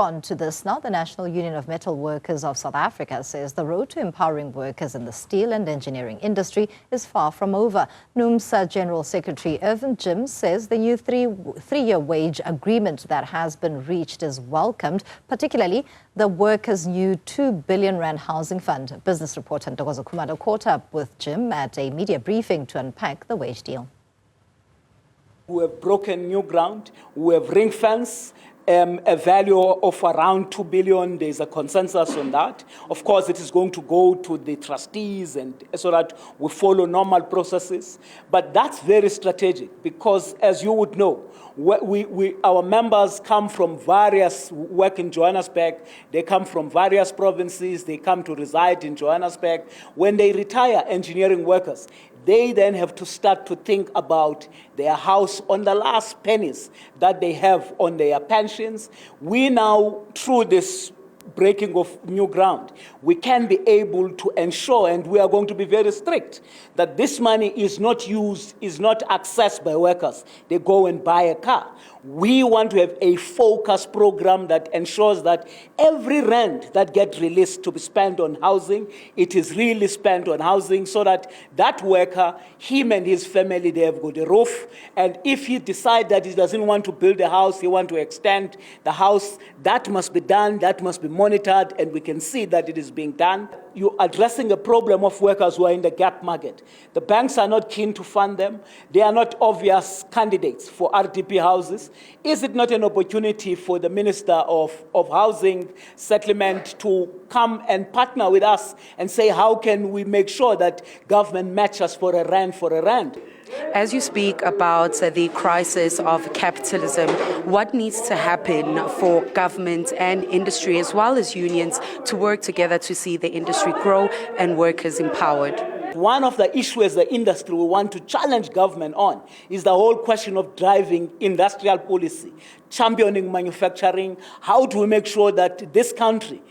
on to this now. The National Union of Metalworkers of South Africa says the road to empowering workers in the steel and engineering industry is far from over. Numsa General Secretary Irvin Jim says the new three-year wage agreement that has been reached is welcomed, particularly the workers' new 2 billion rand housing fund. Business reporter Ntokozo Khumalo caught up with Jim at a media briefing to unpack the wage deal. We have broken new ground. We have ring-fenced a value of around 2 billion. There's a consensus on that. Of course, it is going to go to the trustees and so that we follow normal processes. But that's very strategic because, as you would know, our members come from work in Johannesburg. They come from various provinces. They come to reside in Johannesburg. When they retire, engineering workers, they then have to start to think about their house on the last pennies that they have on their pensions. We now, through this breaking of new ground, we can be able to ensure, and we are going to be very strict, that this money is not used, is not accessed by workers. They go and buy a car. We want to have a focused program that ensures that every rand that gets released to be spent on housing, it is really spent on housing so that that worker, him and his family, they have got a roof. And if he decides that he doesn't want to build a house, he wants to extend the house, that must be done, that must be monitored, and we can see that it is being done. You're addressing a problem of workers who are in the gap market. The banks are not keen to fund them. They are not obvious candidates for RDP houses. Is it not an opportunity for the Minister of Housing Settlement to come and partner with us and say, how can we make sure that government matches for a rand for a rand? As you speak about the crisis of capitalism, what needs to happen for government and industry as well as unions to work together to see the industry grow and workers empowered? One of the issues the industry will want to challenge government on is the whole question of driving industrial policy, championing manufacturing. How do we make sure that this country,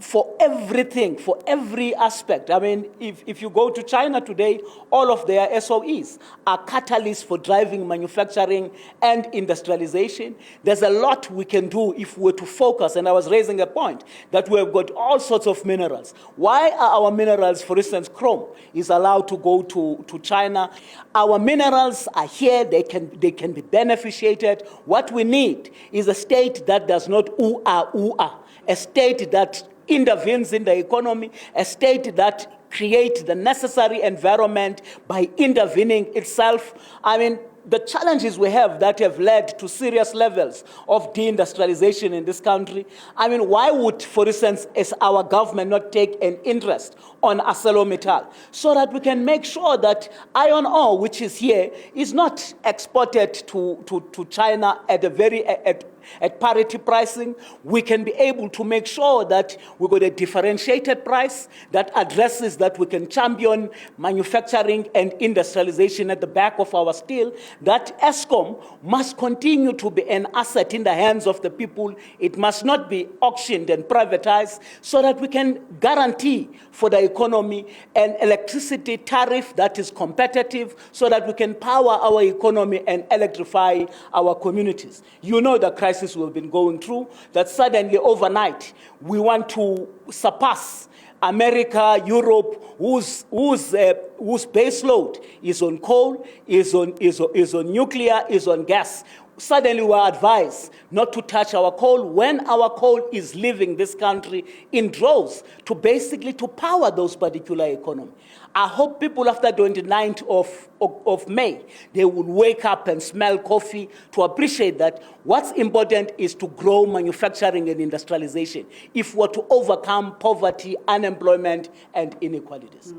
for everything, for every aspect. I mean, if you go to China today, all of their SOEs are catalysts for driving manufacturing and industrialization. There's a lot we can do if we're to focus, and I was raising a point, that we've got all sorts of minerals. Why are our minerals, for instance, chrome, is allowed to go to China? Our minerals are here, they can be beneficiated. What we need is a state that does not ooh-ah, a state that intervenes in the economy, a state that creates the necessary environment by intervening itself. I mean, the challenges we have that have led to serious levels of deindustrialization in this country. I mean, why would, for instance, as our government not take an interest on ArcelorMittal so that we can make sure that iron ore, which is here, is not exported to China at parity pricing? We can be able to make sure that we got a differentiated price that addresses that we can champion manufacturing and industrialization at the back of our steel, that Eskom must continue to be an asset in the hands of the people. It must not be auctioned and privatized so that we can guarantee for the economy an electricity tariff that is competitive so that we can power our economy and electrify our communities. You know the crisis we've been going through, that suddenly overnight we want to surpass America, Europe, whose base load is on coal, is on nuclear, is on gas. Suddenly we are advised not to touch our coal when our coal is leaving this country in droves to basically to power those particular economies. I hope people after 29th of May, they will wake up and smell coffee to appreciate that what's important is to grow manufacturing and industrialization if we're to overcome poverty, unemployment, and inequalities.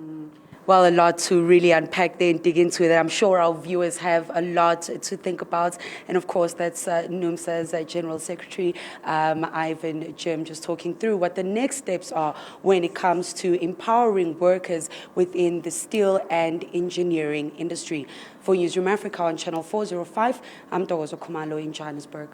Well, a lot to really unpack there and dig into that. I'm sure our viewers have a lot to think about. And of course, that's Numsa's General Secretary, Irvin Jim, just talking through what the next steps are when it comes to empowering workers within the steel and engineering industry. For Newzroom Afrika on Channel 405, I'm Ntokozo Khumalo in Johannesburg.